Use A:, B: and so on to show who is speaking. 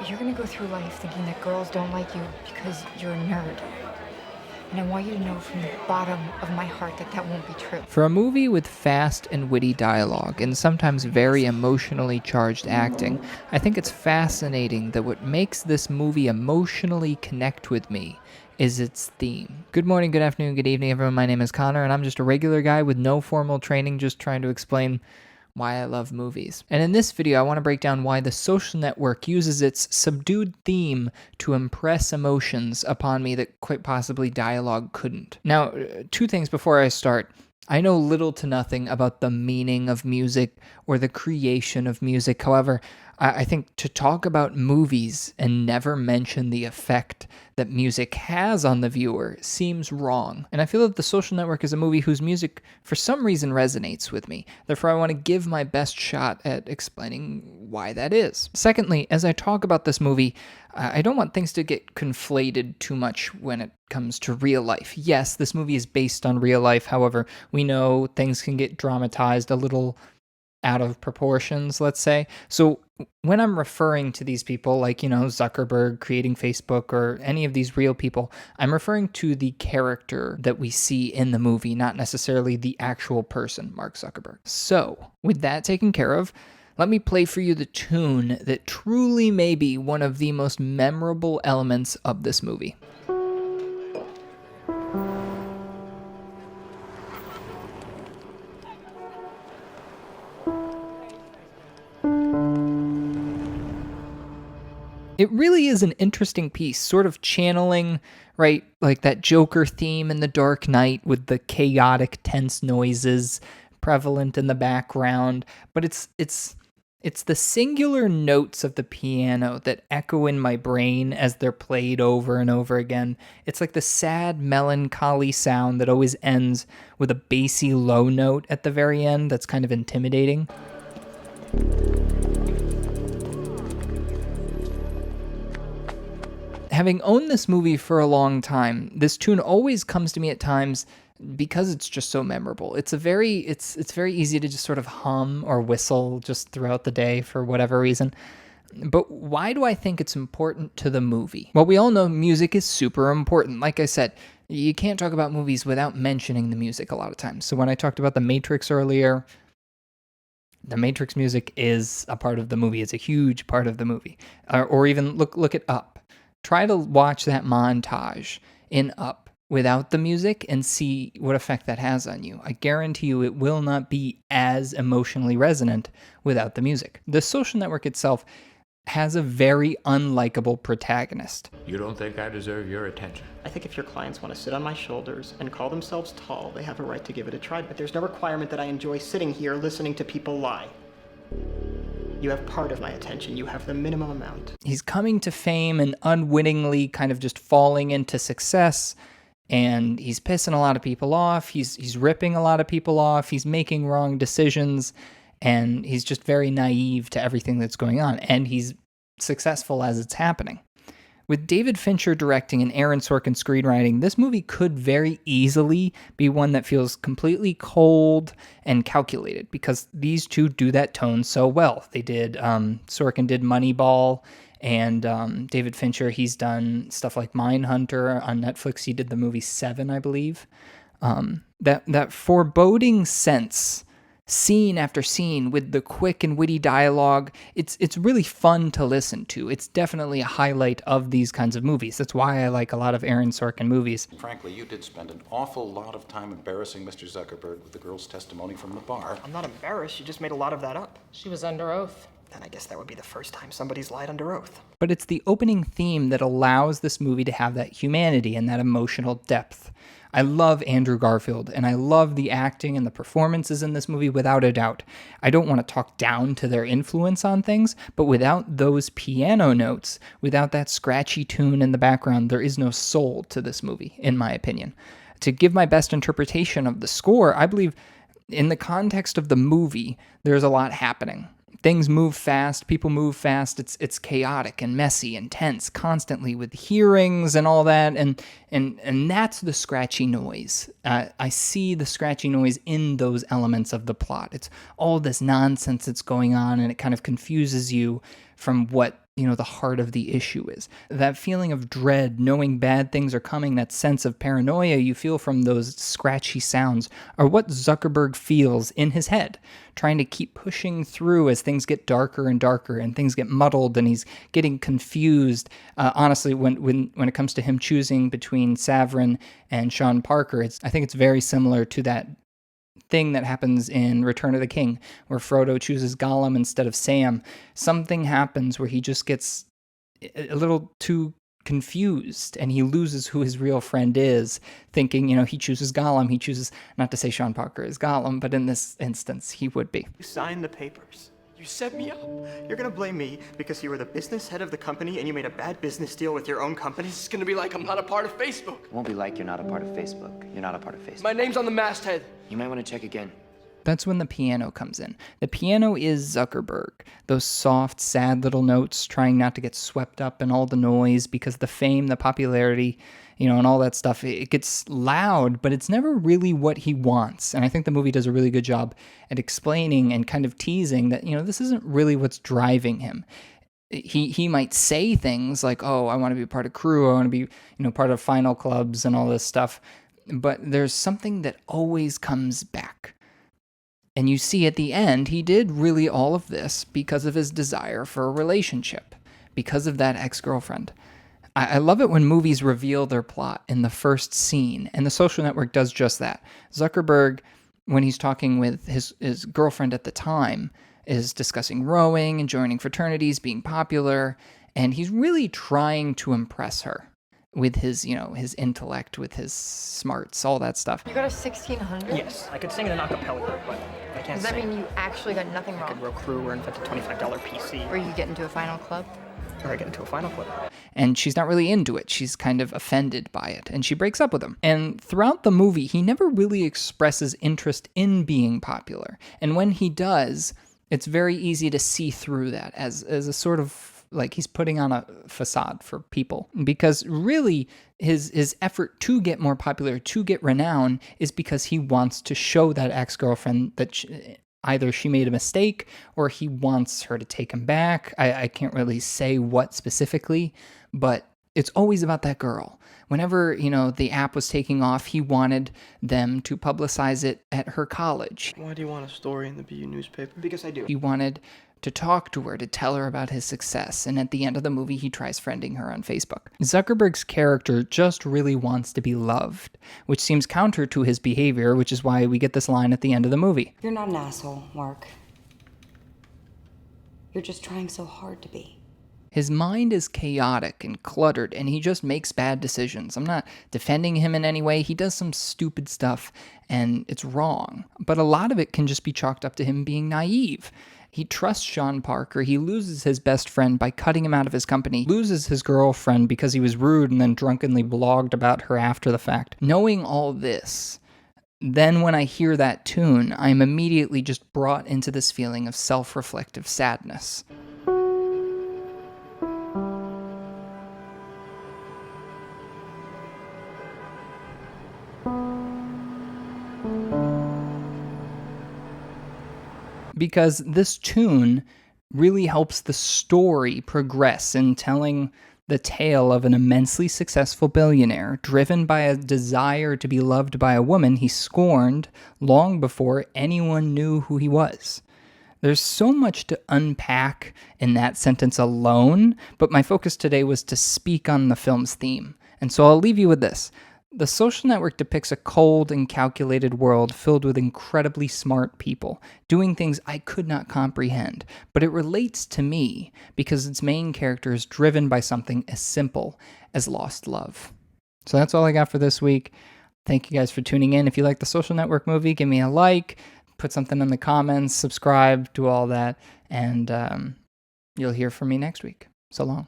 A: You're gonna go through life thinking that girls don't like you because you're a nerd. And I want you to know from the bottom of my heart that that won't be true.
B: For a movie with fast and witty dialogue and sometimes very emotionally charged acting, I think it's fascinating that what makes this movie emotionally connect with me is its theme. Good morning, good afternoon, good evening, everyone. My name is Connor, and I'm just a regular guy with no formal training, just trying to explain why I love movies. And in this video, I want to break down why The Social Network uses its subdued theme to impress emotions upon me that quite possibly dialogue couldn't. Now, two things before I start. I know little to nothing about the meaning of music or the creation of music. However, I think to talk about movies and never mention the effect that music has on the viewer seems wrong. And I feel that The Social Network is a movie whose music, for some reason, resonates with me. Therefore, I want to give my best shot at explaining why that is. Secondly, as I talk about this movie, I don't want things to get conflated too much when it comes to real life. Yes, this movie is based on real life. However, we know things can get dramatized a little out of proportions, let's say. So when I'm referring to these people, like, Zuckerberg creating Facebook or any of these real people, I'm referring to the character that we see in the movie, not necessarily the actual person, Mark Zuckerberg. So with that taken care of, let me play for you the tune that truly may be one of the most memorable elements of this movie. It really is an interesting piece, sort of channeling, right, like that Joker theme in The Dark Knight with the chaotic, tense noises prevalent in the background. But it's the singular notes of the piano that echo in my brain as they're played over and over again. It's like the sad, melancholy sound that always ends with a bassy low note at the very end that's kind of intimidating. Having owned this movie for a long time, this tune always comes to me at times because it's just so memorable. It's very easy to just sort of hum or whistle just throughout the day for whatever reason. But why do I think it's important to the movie? Well, we all know music is super important. Like I said, you can't talk about movies without mentioning the music a lot of times. So when I talked about The Matrix earlier, the Matrix music is a part of the movie. It's a huge part of the movie. Or even look at Up. Try to watch that montage in Up without the music and see what effect that has on you. I guarantee you it will not be as emotionally resonant without the music. The Social Network itself has a very unlikable protagonist.
C: You don't think I deserve your attention?
D: I think if your clients want to sit on my shoulders and call themselves tall, they have a right to give it a try, but there's no requirement that I enjoy sitting here listening to people lie. You have part of my attention. You have the minimum amount.
B: He's coming to fame and unwittingly kind of just falling into success, and he's pissing a lot of people off. He's ripping a lot of people off. He's making wrong decisions, and he's just very naive to everything that's going on, and he's successful as it's happening. With David Fincher directing and Aaron Sorkin screenwriting, this movie could very easily be one that feels completely cold and calculated because these two do that tone so well. They did, Sorkin did Moneyball, and David Fincher, he's done stuff like Mindhunter on Netflix. He did the movie Seven, I believe. That foreboding sense, scene after scene with the quick and witty dialogue, it's really fun to listen to. It's definitely a highlight of these kinds of movies. That's why I like a lot of Aaron Sorkin movies.
E: Frankly, you did spend an awful lot of time embarrassing Mr. Zuckerberg with the girl's testimony from the bar.
D: I'm not embarrassed. You just made a lot of that up.
F: She was under oath.
D: And I guess that would be the first time somebody's lied under oath.
B: But it's the opening theme that allows this movie to have that humanity and that emotional depth. I love Andrew Garfield, and I love the acting and the performances in this movie without a doubt. I don't want to talk down to their influence on things, but without those piano notes, without that scratchy tune in the background, there is no soul to this movie, in my opinion. To give my best interpretation of the score, I believe in the context of the movie, there's a lot happening. Things move fast, people move fast, it's chaotic and messy and tense constantly with hearings and all that, and that's the scratchy noise. I see the scratchy noise in those elements of the plot. It's all this nonsense that's going on, and it kind of confuses you from what the heart of the issue is. That feeling of dread, knowing bad things are coming, that sense of paranoia you feel from those scratchy sounds are what Zuckerberg feels in his head, trying to keep pushing through as things get darker and darker and things get muddled and he's getting confused. Honestly, when it comes to him choosing between Savrin and Sean Parker, I think it's very similar to that thing that happens in Return of the King, where Frodo chooses Gollum instead of Sam. Something happens where he just gets a little too confused and he loses who his real friend is, thinking, he chooses Gollum. He chooses, not to say Sean Parker is Gollum, but in this instance, he would be.
D: You signed the papers. You set me up. You're gonna blame me because you were the business head of the company and you made a bad business deal with your own company?
F: It's gonna be like I'm not a part of Facebook.
G: It won't be like you're not a part of Facebook. You're not a part of Facebook.
F: My name's on the masthead.
G: You might want to check again.
B: That's when the piano comes in. The piano is Zuckerberg. Those soft, sad little notes, trying not to get swept up in all the noise because the fame, the popularity, and all that stuff, it gets loud, but it's never really what he wants. And I think the movie does a really good job at explaining and kind of teasing that, this isn't really what's driving him. He might say things like, oh, I want to be part of crew, I want to be, part of final clubs and all this stuff. But there's something that always comes back. And you see at the end, he did really all of this because of his desire for a relationship, because of that ex-girlfriend. I love it when movies reveal their plot in the first scene, and The Social Network does just that. Zuckerberg, when he's talking with his girlfriend at the time, is discussing rowing and joining fraternities, being popular, and he's really trying to impress her with his, his intellect, with his smarts, all that stuff.
A: You got a 1600?
D: Yes, I could sing in an acapella, but I can't
A: Does that
D: sing.
A: mean you actually got nothing
D: I could
A: wrong?
D: row crew or invent a $25 PC.
A: Or you get into a final club?
D: Or I get into a final club.
B: And she's not really into it. She's kind of offended by it, and she breaks up with him. And throughout the movie, he never really expresses interest in being popular. And when he does, it's very easy to see through that as a sort of, like, he's putting on a facade for people. Because really, his effort to get more popular, to get renown, is because he wants to show that ex-girlfriend that either she made a mistake or he wants her to take him back. I can't really say what specifically, but it's always about that girl. Whenever, the app was taking off, he wanted them to publicize it at her college.
F: Why do you want a story in the BU newspaper?
D: Because I do.
B: He wanted to talk to her, to tell her about his success, and at the end of the movie, he tries friending her on Facebook. Zuckerberg's character just really wants to be loved, which seems counter to his behavior, which is why we get this line at the end of the movie.
H: You're not an asshole, Mark. You're just trying so hard to be.
B: His mind is chaotic and cluttered, and he just makes bad decisions. I'm not defending him in any way. He does some stupid stuff, and it's wrong. But a lot of it can just be chalked up to him being naive. He trusts Sean Parker. He loses his best friend by cutting him out of his company. Loses his girlfriend because he was rude and then drunkenly blogged about her after the fact. Knowing all this, then when I hear that tune, I'm immediately just brought into this feeling of self-reflective sadness. Because this tune really helps the story progress in telling the tale of an immensely successful billionaire driven by a desire to be loved by a woman he scorned long before anyone knew who he was. There's so much to unpack in that sentence alone, but my focus today was to speak on the film's theme. And so I'll leave you with this. The Social Network depicts a cold and calculated world filled with incredibly smart people, doing things I could not comprehend, but it relates to me because its main character is driven by something as simple as lost love. So that's all I got for this week. Thank you guys for tuning in. If you like the Social Network movie, give me a like, put something in the comments, subscribe, do all that, and you'll hear from me next week. So long.